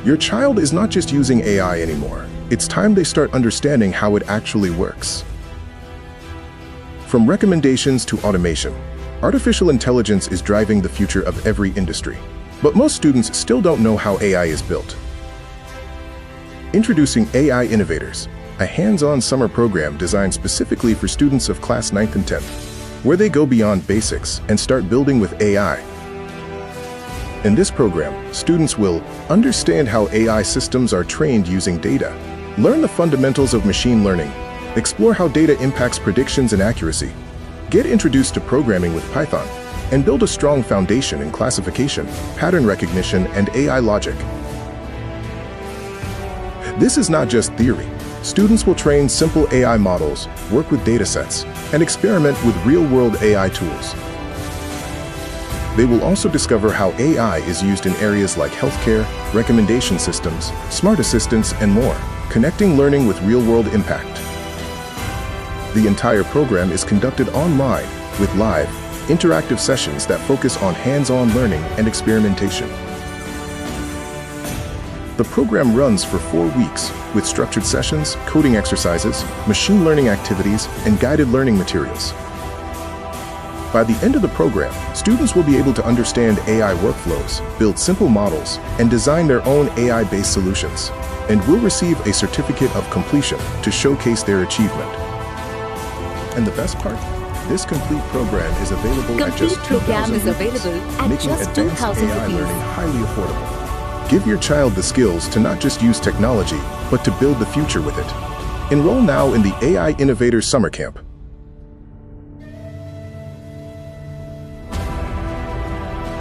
Your child is not just using AI anymore. It's time they start understanding how it actually works. From recommendations to automation, artificial intelligence is driving the future of every industry. But most students still don't know how AI is built. Introducing AI Innovators, a hands-on summer program designed specifically for students of class 9th and 10th, where they go beyond basics and start building with AI. In this program, students will understand how AI systems are trained using data, learn the fundamentals of machine learning, explore how data impacts predictions and accuracy, get introduced to programming with Python, and build a strong foundation in classification, pattern recognition, and AI logic. This is not just theory. Students will train simple AI models, work with datasets, and experiment with real-world AI tools. They will also discover how AI is used in areas like healthcare, recommendation systems, smart assistants, and more, connecting learning with real-world impact. The entire program is conducted online with live, interactive sessions that focus on hands-on learning and experimentation. The program runs for 4 weeks with structured sessions, coding exercises, machine learning activities, and guided learning materials. By the end of the program, students will be able to understand AI workflows, build simple models, and design their own AI-based solutions, and will receive a certificate of completion to showcase their achievement. And the best part? This complete program is available at just $2,000, making advanced AI learning highly affordable. Give your child the skills to not just use technology, but to build the future with it. Enroll now in the AI Innovators Summer Camp.